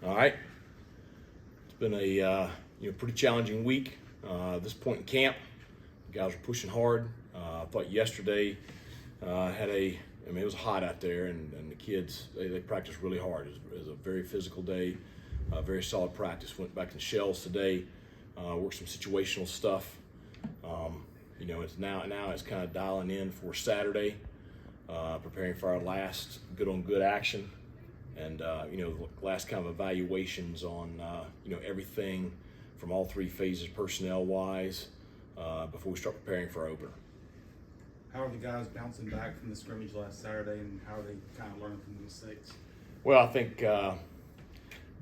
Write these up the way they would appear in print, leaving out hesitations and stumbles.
All right. It's been a pretty challenging week. This point in camp, the guys were pushing hard. I thought yesterday it was hot out there, and the kids they practiced really hard. It was a very physical day, very solid practice. Went back in shells today, worked some situational stuff. It's now it's kind of dialing in for Saturday, preparing for our last good on good action. And the last kind of evaluations on everything from all three phases personnel wise before we start preparing for our opener. How are the guys bouncing back from the scrimmage last Saturday, and how are they kind of learning from the mistakes? Well, I think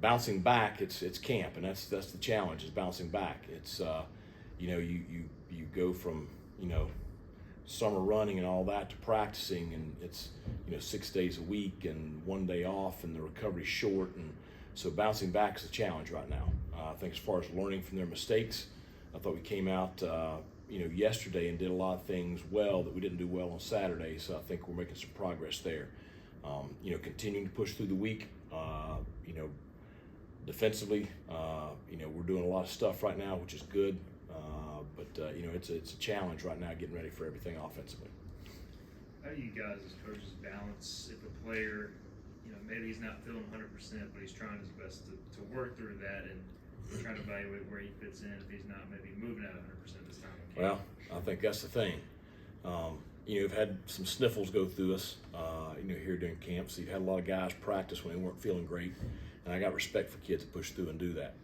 bouncing back, it's camp, and that's the challenge is bouncing back. It's you go from summer running and all that to practicing, and it's 6 days a week and 1 day off, and the recovery's short, and so bouncing back is a challenge right now. I think as far as learning from their mistakes, I thought we came out yesterday and did a lot of things well that we didn't do well on Saturday, so I think we're making some progress there. Continuing to push through the week. Defensively, we're doing a lot of stuff right now, which is good. But it's a challenge right now getting ready for everything offensively. How do you guys as coaches balance if a player, maybe he's not feeling 100%, but he's trying his best to work through that, and we're trying to evaluate where he fits in if he's not maybe moving at 100% this time? Well, I think that's the thing. We've had some sniffles go through us, here during camp. So you've had a lot of guys practice when they weren't feeling great, and I got respect for kids that push through and do that.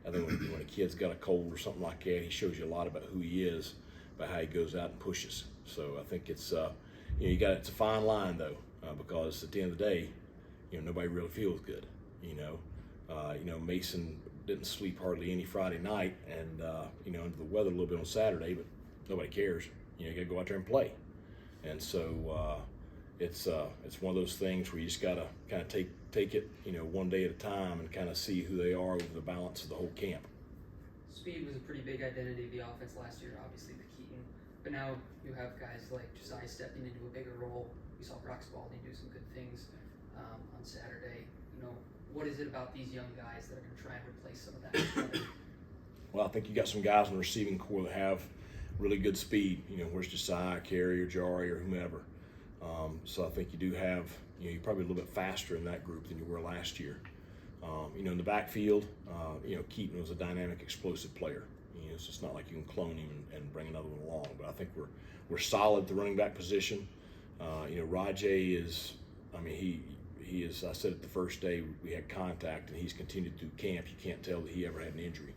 I think when a kid's got a cold or something like that, he shows you a lot about who he is, by how he goes out and pushes. So I think it's it's a fine line though, because at the end of the day, nobody really feels good. Mason didn't sleep hardly any Friday night, and under the weather a little bit on Saturday, but nobody cares. You got to go out there and play, and so it's one of those things where you just got to kind of take it, one day at a time, and kind of see who they are over the balance of the whole camp. Speed was a pretty big identity of the offense last year, obviously the Keaton, but now you have guys like Josiah stepping into a bigger role. We saw Brock Spalding do some good things on Saturday. What is it about these young guys that are going to try and replace some of that? Well, I think you got some guys in the receiving core that have really good speed. Where's Josiah, Carey, or Jari, or whomever. So I think you do have, you're probably a little bit faster in that group than you were last year. In the backfield, Keaton was a dynamic, explosive player. So it's not like you can clone him and bring another one along. But I think we're solid at the running back position. Rajay is, he is. I said it the first day we had contact, and he's continued through camp. You can't tell that he ever had an injury.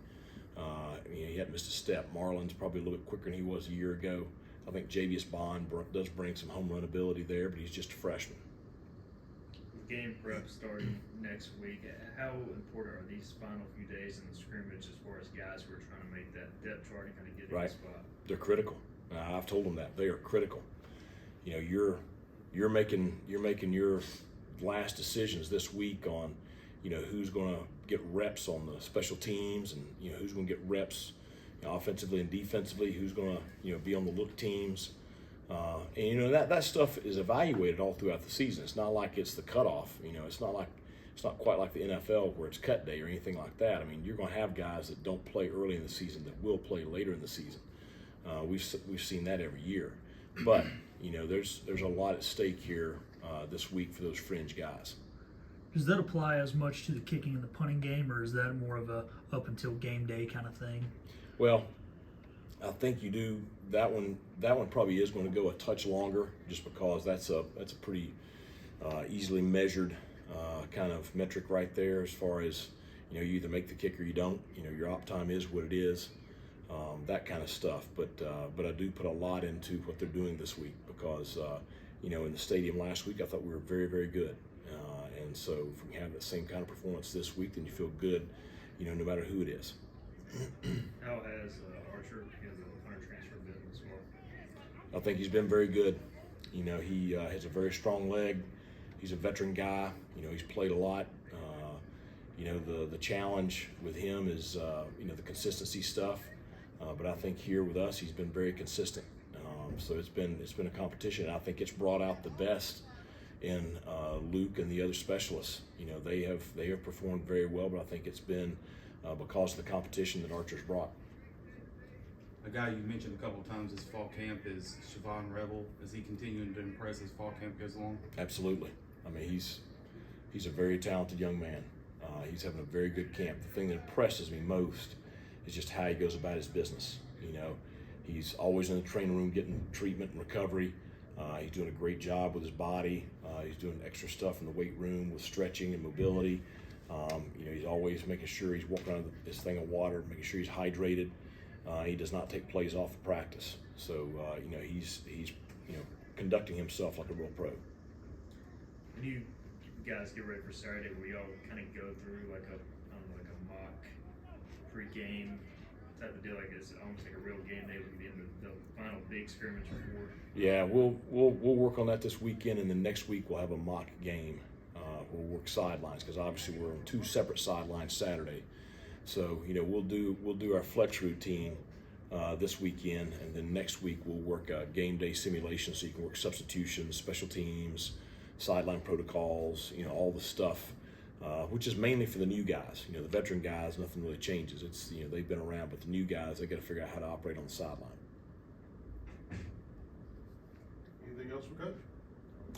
He hadn't missed a step. Marlon's probably a little bit quicker than he was a year ago. I think Javius Bond does bring some home run ability there, but he's just a freshman. With game prep starting next week, how important are these final few days in the scrimmage as far as guys who are trying to make that depth chart and kind of get in the spot? They're critical. I've told them that they are critical. You're making your last decisions this week on who's going to get reps on the special teams, and who's going to get reps offensively and defensively, who's going to be on the look teams, and that stuff is evaluated all throughout the season. It's not like it's the cutoff. It's not quite like the NFL where it's cut day or anything like that. You're going to have guys that don't play early in the season that will play later in the season. We've seen that every year, but there's a lot at stake here this week for those fringe guys. Does that apply as much to the kicking and the punting game, or is that more of a up until game day kind of thing? Well, I think you do that one. That one probably is going to go a touch longer, just because that's a pretty easily measured kind of metric right there. As far as you either make the kick or you don't. Your op time is what it is, that kind of stuff. But I do put a lot into what they're doing this week, because in the stadium last week I thought we were very, very good. And so if we have the same kind of performance this week, then you feel good, no matter who it is. How has Archer, the punter transfer, been this far? I think he's been very good. He has a very strong leg. He's a veteran guy. He's played a lot. The challenge with him is the consistency stuff. But I think here with us, he's been very consistent. So it's been a competition. I think it's brought out the best in Luke and the other specialists. You know, they have performed very well, but I think it's been because of the competition that Archer's brought. A guy you mentioned a couple of times this fall camp is Siobhan Rebel. Is he continuing to impress as fall camp goes along? Absolutely. I mean, he's a very talented young man. He's having a very good camp. The thing that impresses me most is just how he goes about his business. You know, he's always in the training room getting treatment and recovery. He's doing a great job with his body. He's doing extra stuff in the weight room with stretching and mobility. You know, he's always making sure he's walking around this thing of water, making sure he's hydrated. He does not take plays off of practice. So, you know, he's conducting himself like a real pro. When you guys get ready for Saturday, we all kind of go through like a mock pre-game type of deal, like it's almost like a real game day would be in the final big scrimmage before. Yeah, we'll work on that this weekend, and then next week we'll have a mock game. We'll work sidelines because obviously we're on 2 separate sidelines Saturday. So you know we'll do our flex routine this weekend, and then next week we'll work game day simulation, so you can work substitutions, special teams, sideline protocols, you know, all the stuff, which is mainly for the new guys. You know, the veteran guys, nothing really changes. It's, you know, they've been around, but the new guys, they got to figure out how to operate on the sideline. Anything else for Coach?